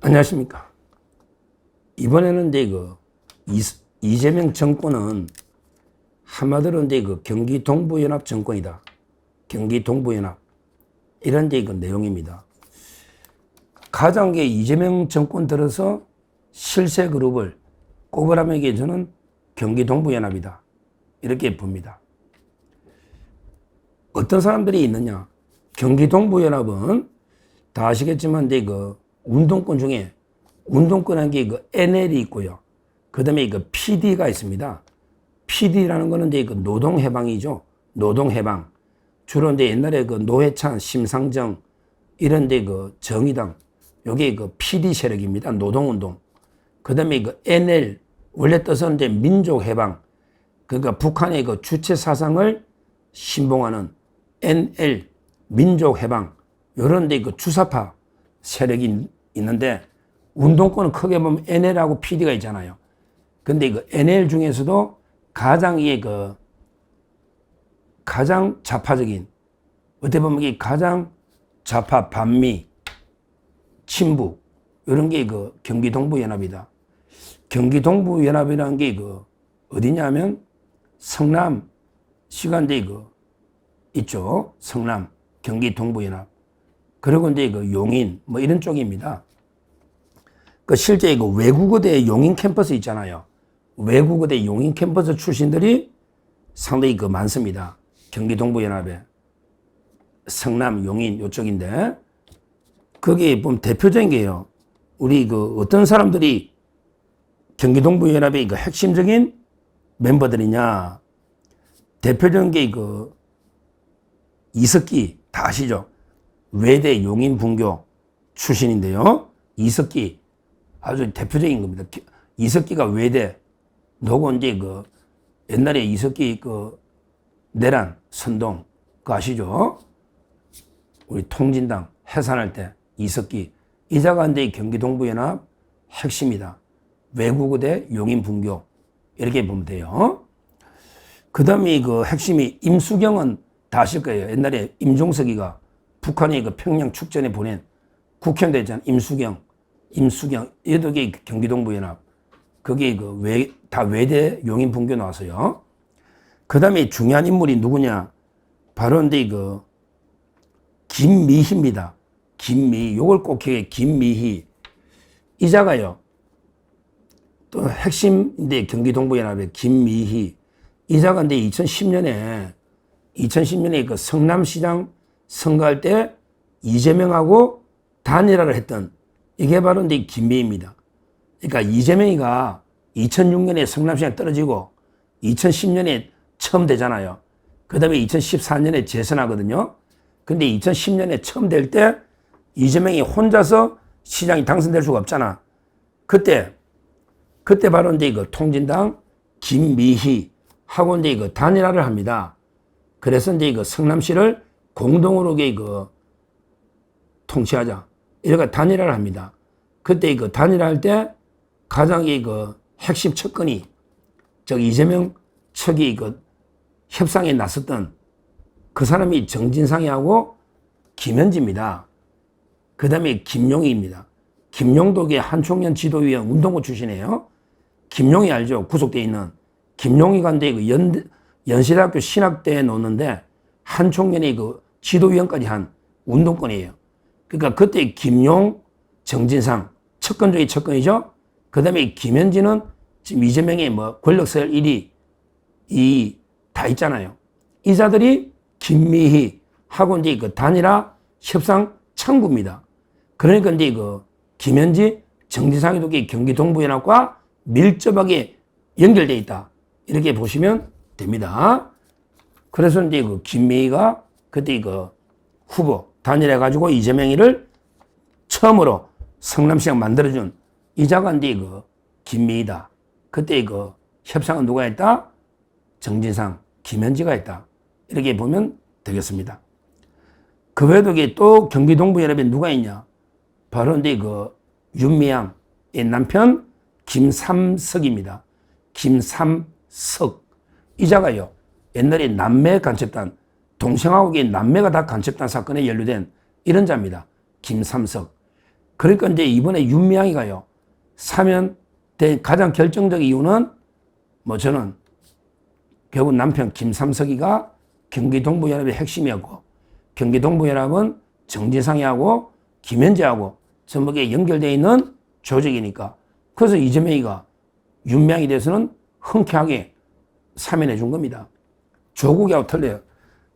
안녕하십니까. 이번에는 이재명 정권은 한마디로 경기 동부연합 정권이다. 경기 동부연합. 이런 내용입니다. 가장 이재명 정권 들어서 실세 그룹을 꼽으라면 저는 경기 동부연합이다. 이렇게 봅니다. 어떤 사람들이 있느냐. 경기 동부연합은 다 아시겠지만 운동권 중에 운동권한 게 NL이 있고요. 그 다음에 PD가 있습니다. PD라는 거는 노동해방이죠. 노동해방. 주로 옛날에 노회찬, 심상정 이런 정의당 요게 PD 세력입니다. 노동운동. 그 다음에 NL 원래 뜻은 민족해방. 그러니까 북한의 주체 사상을 신봉하는 NL 민족해방. 요런 주사파 세력이 있는데 운동권은 크게 보면 NL하고 PD가 있잖아요. 근데 NL 중에서도 가장 가장 좌파적인, 어떻게 보면 가장 좌파 반미, 친북, 이런 게 경기 동부연합이다. 경기 동부연합이라는 게 어디냐면 성남 시간대 있죠. 성남, 경기 동부연합. 그리고 용인, 뭐 이런 쪽입니다. 실제 외국어대 용인 캠퍼스 있잖아요. 외국어대 용인 캠퍼스 출신들이 상당히 많습니다. 경기 동부연합에. 성남, 용인 요쪽인데, 거기에 보면 대표적인 게요. 우리 어떤 사람들이 경기 동부연합의 핵심적인 멤버들이냐. 대표적인 게 이석기, 다 아시죠? 외대 용인분교 출신인데요. 이석기 아주 대표적인 겁니다. 이석기가 외대 너고 옛날에 이석기 내란 선동 아시죠? 우리 통진당 해산할 때 이석기 이자가 경기 동부연합 핵심이다. 외국어대 용인분교 이렇게 보면 돼요. 그 다음에 핵심이 임수경은 다 아실 거예요. 옛날에 임종석이가 북한의 평양 축전에 보낸 국회의원 됐잖아요. 임수경. 얘도 경기 동부연합. 그게 다 외대 용인분교 나왔어요. 그 다음에 중요한 인물이 누구냐. 바로 김미희입니다. 김미희. 요걸 꼭 기억해. 김미희. 이자가요. 또 핵심인데 경기 동부연합의 김미희. 이자가 2010년에 성남시장 선거할 때 이재명하고 단일화를 했던 이게 바로 김미희입니다. 그러니까 이재명이가 2006년에 성남시장 떨어지고 2010년에 처음 되잖아요. 그 다음에 2014년에 재선하거든요. 근데 2010년에 처음 될 때 이재명이 혼자서 시장이 당선될 수가 없잖아. 그때 바로 통진당 김미희 하고 단일화를 합니다. 그래서 성남시를 공동으로 통치하자. 이렇게 단일화를 합니다. 그때 단일화할 때 가장 핵심 척근이 이재명 측이 협상에 나섰던 그 사람이 정진상이하고 김현지입니다. 그 다음에 김용희입니다. 김용도 한총련 지도위원 운동부 출신이에요. 김용희 알죠? 구속돼 있는. 김용희가 연세대학교 신학대에 놓는데 한총련의 지도위원까지 한 운동권이에요. 그러니까 그때 김용, 정진상 척건 중에 척건이죠. 그 다음에 김현지는 지금 이재명의 권력서열 1위, 2위 다 있잖아요. 이자들이 김미희 하고 단일화 협상 창구입니다. 그러니까 김현지, 정진상이도 경기 동부연합과 밀접하게 연결되어 있다. 이렇게 보시면 됩니다. 그래서 김미희가 그때 후보 단일해가지고 이재명이를 처음으로 성남시장 만들어준 이자가 김미희다. 그때 협상은 누가 했다? 정진상, 김현지가 했다. 이렇게 보면 되겠습니다. 그 외에도 또 경기 동부연합에 누가 있냐? 바로 윤미향의 남편 김삼석입니다. 김삼석. 이자가요. 옛날에 남매 간첩단, 동생하고 남매가 다 간첩단 사건에 연루된 이런 자입니다. 김삼석. 그러니까 이제 이번에 윤미향이가요, 사면된 가장 결정적 이유는 뭐 저는 결국 남편 김삼석이가 경기동부연합의 핵심이었고, 경기동부연합은 정진상이하고 김현재하고 전부 연결되어 있는 조직이니까. 그래서 이재명이가 윤미향에 대해서는 흔쾌하게 사면해 준 겁니다. 조국하고 틀려요.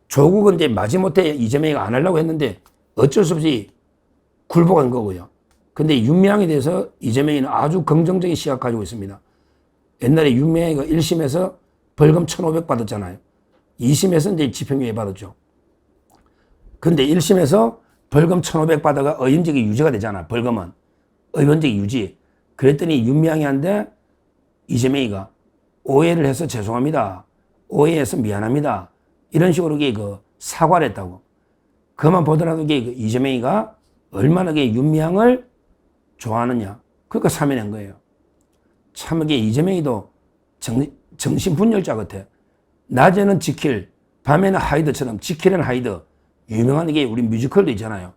조국은 이제 마지못해 이재명이가 안 하려고 했는데 어쩔 수 없이 굴복한 거고요. 근데 윤미향에 대해서 이재명이는 아주 긍정적인 시각 가지고 있습니다. 옛날에 윤미향이가 1심에서 벌금 1,500 받았잖아요. 2심에서 이제 집행유예 받았죠. 근데 1심에서 벌금 1,500 받아가 의원직이 유지가 되잖아. 벌금은. 의원직이 유지. 그랬더니 윤미향이한테 이재명이가 오해를 해서 죄송합니다. 오해해서 미안합니다. 이런 식으로 사과를 했다고. 그만 보더라도 이재명이가 얼마나 윤미향을 좋아하느냐. 그러니까 사면한 거예요. 참 이재명이도 정신분열자 같아. 낮에는 지킬, 밤에는 하이드처럼 지킬은 하이드. 유명한 우리 뮤지컬도 있잖아요.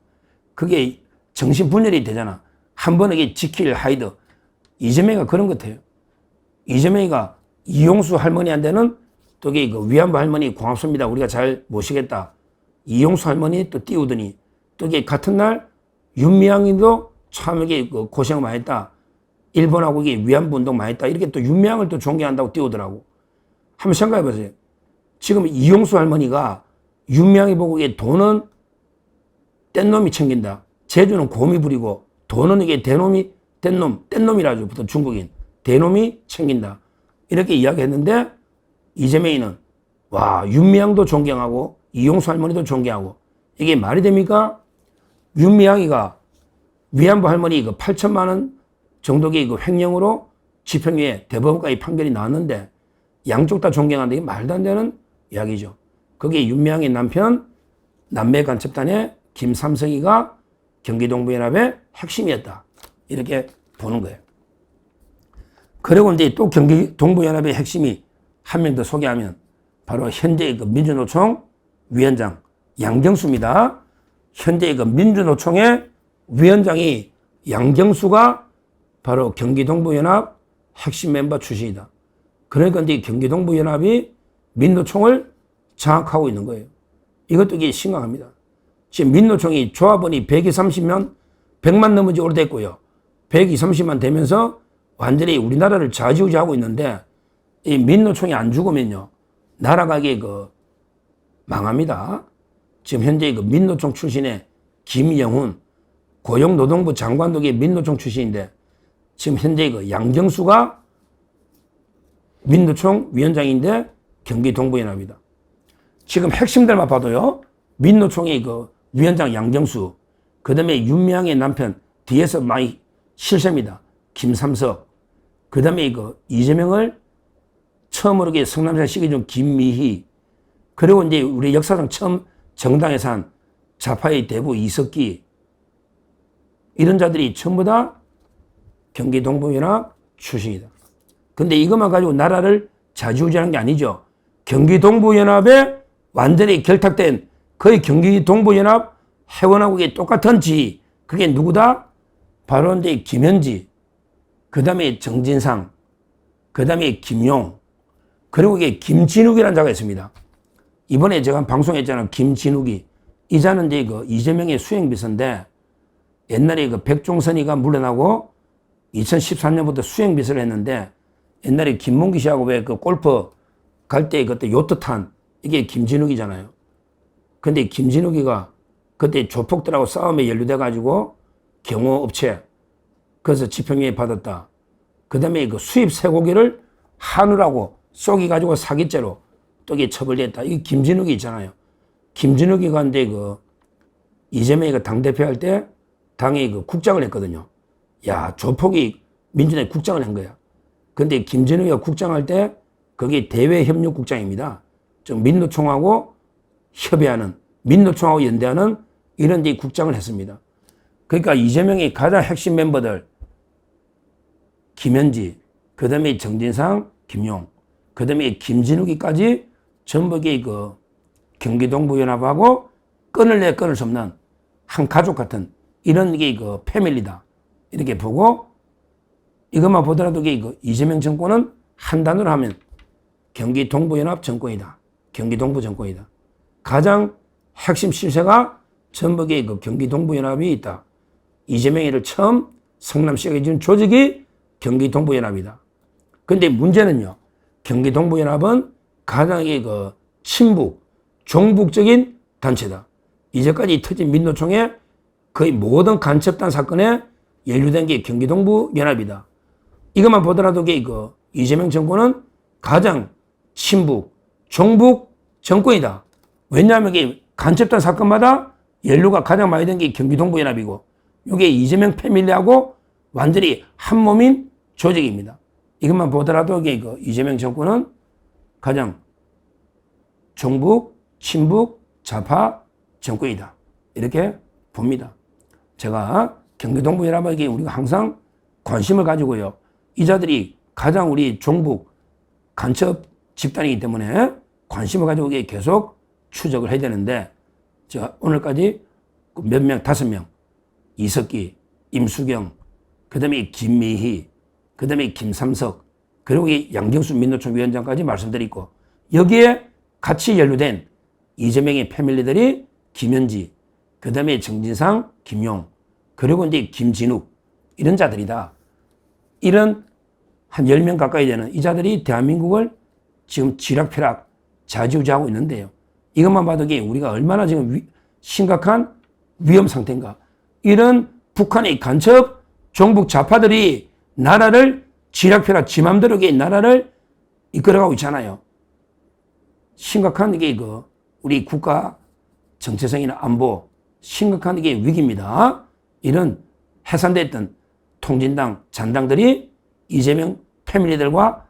그게 정신분열이 되잖아. 한 번에 지킬 하이드. 이재명이가 그런 것 같아요. 이재명이가 이용수 할머니한테는 또 위안부 할머니 고맙습니다. 우리가 잘 모시겠다. 이용수 할머니 또 띄우더니 또 같은 날 윤미향이도 참 고생 많이 했다. 일본하고 위안부 운동 많이 했다. 이렇게 또 윤미향을 또 존경한다고 띄우더라고. 한번 생각해 보세요. 지금 이용수 할머니가 윤미향이 보고 돈은 뗀놈이 챙긴다. 재주는 곰이 부리고 돈은 대놈이 뗀놈이라죠. 보통 중국인. 대놈이 챙긴다. 이렇게 이야기했는데 이재명이는 와, 윤미향도 존경하고 이용수 할머니도 존경하고 이게 말이 됩니까? 윤미향이가 위안부 할머니 8천만 원 정도의 횡령으로 집행유예 대법원까지 판결이 나왔는데 양쪽 다 존경한다. 이게 말도 안 되는 이야기죠. 거기에 윤미향의 남편 남매간첩단의 김삼성이가 경기동부연합의 핵심이었다. 이렇게 보는 거예요. 그리고 이제 또 경기동부연합의 핵심이 한 명 더 소개하면 바로 현재 민주노총 위원장 양경수입니다. 현재 민주노총의 위원장이 양경수가 바로 경기동부연합 핵심 멤버 출신이다. 그러니까 이제 경기동부연합이 민노총을 장악하고 있는 거예요. 이것도 심각합니다. 지금 민노총이 조합원이 130만, 100만 넘은지 오래됐고요. 130만 되면서 완전히 우리나라를 좌지우지하고 있는데 이 민노총이 안 죽으면요. 나라가 망합니다. 지금 현재 민노총 출신의 김영훈 고용노동부 장관도 민노총 출신인데 지금 현재 양경수가 민노총 위원장인데 경기동부연합이다. 지금 핵심들만 봐도요. 민노총의 위원장 양경수, 그 다음에 윤미향의 남편 뒤에서 많이 실세입니다. 김삼석, 그 다음에 이재명을 처음으로 성남시에 시켜준 김미희, 그리고 이제 우리 역사상 처음 정당에 산 좌파의 대부 이석기, 이런 자들이 전부 다 경기동부연합 출신이다. 근데 이것만 가지고 나라를 좌지우지하는 게 아니죠. 경기동부연합에 완전히 결탁된 거의 경기동부연합 회원하고 똑같은 지, 그게 누구다? 바로 이제 김현지, 그 다음에 정진상, 그 다음에 김용, 그리고 이게 김진욱이라는 자가 있습니다. 이번에 제가 방송했잖아요. 김진욱이. 이 자는 이제 이재명의 수행비서인데 옛날에 백종선이가 물러나고 2013년부터 수행비서를 했는데 옛날에 김문기 씨하고 왜 골프 갈 때 그때 요트 탄 이게 김진욱이잖아요. 근데 김진욱이가 그때 조폭들하고 싸움에 연루돼가지고 경호업체, 그래서 집행유예 받았다. 그 다음에 수입 쇠고기를 한우라고 쏘기가지고 사기죄로 또 이게 처벌됐다. 이게 김진욱이 있잖아요. 김진욱이가 이제 이재명이가 당대표 할 때 당에 국장을 했거든요. 야, 조폭이 민주당에 국장을 한 거야. 근데 김진욱이가 국장할 때 그게 대외협력국장입니다. 좀 민노총하고 협의하는, 민노총하고 연대하는 이런 데 국장을 했습니다. 그러니까 이재명의 가장 핵심 멤버들 김현지, 그 다음에 정진상, 김용, 그 다음에 김진욱이까지 전부 경기동부연합하고 끊을 수 없는 한 가족 같은 이런 게 그 패밀리다. 이렇게 보고 이것만 보더라도 그 이재명 정권은 한 단어로 하면 경기 동부연합 정권이다. 경기 동부 정권이다. 가장 핵심 실세가 전북의 그 경기 동부연합이 있다. 이재명이를 처음 성남시에 준 조직이 경기 동부연합이다. 근데 문제는요. 경기 동부연합은 가장 그 친북, 종북적인 단체다. 이제까지 터진 민노총의 거의 모든 간첩단 사건에 연루된 게 경기 동부연합이다. 이것만 보더라도 그 이재명 정권은 가장 친북, 종북 정권이다. 왜냐하면 이 간첩단 사건마다 연루가 가장 많이 된 게 경기 동부연합이고 이게 이재명 패밀리하고 완전히 한 몸인 조직입니다. 이것만 보더라도 그 이재명 정권은 가장 종북, 친북, 좌파 정권이다. 이렇게 봅니다. 제가 경기 동부연합에게 우리가 항상 관심을 가지고요. 이 자들이 가장 우리 종북 간첩 집단이기 때문에 관심을 가지고 계속 추적을 해야 되는데 제가 오늘까지 몇 명, 5명 이석기, 임수경, 그 다음에 김미희, 그 다음에 김삼석, 그리고 이 양경수 민노총 위원장까지 말씀드리고 여기에 같이 연루된 이재명의 패밀리들이 김현지, 그 다음에 정진상, 김용, 그리고 이제 김진욱 이런 자들이다. 이런 한 10명 가까이 되는 이 자들이 대한민국을 지금 쥐락펴락 좌지우지하고 있는데요. 이것만 봐도 우리가 얼마나 지금 심각한 위험 상태인가. 이런 북한의 간첩 종북 좌파들이 나라를 쥐락펴락 지 맘대로 나라를 이끌어가고 있잖아요. 심각한 우리 국가 정체성이나 안보 심각한 위기입니다. 이런 해산됐던 통진당 잔당들이 이재명 패밀리들과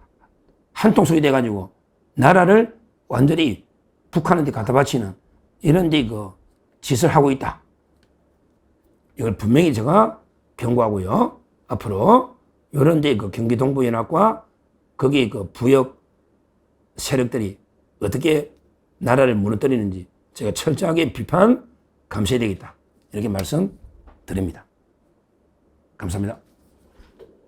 한통속이 돼가지고 나라를 완전히 북한한테 갖다 바치는 이런 짓을 하고 있다. 이걸 분명히 제가 경고하고요. 앞으로 이런 경기 동부연합과 거기 부역 세력들이 어떻게 나라를 무너뜨리는지 제가 철저하게 비판 감시해야 되겠다. 이렇게 말씀드립니다. 감사합니다.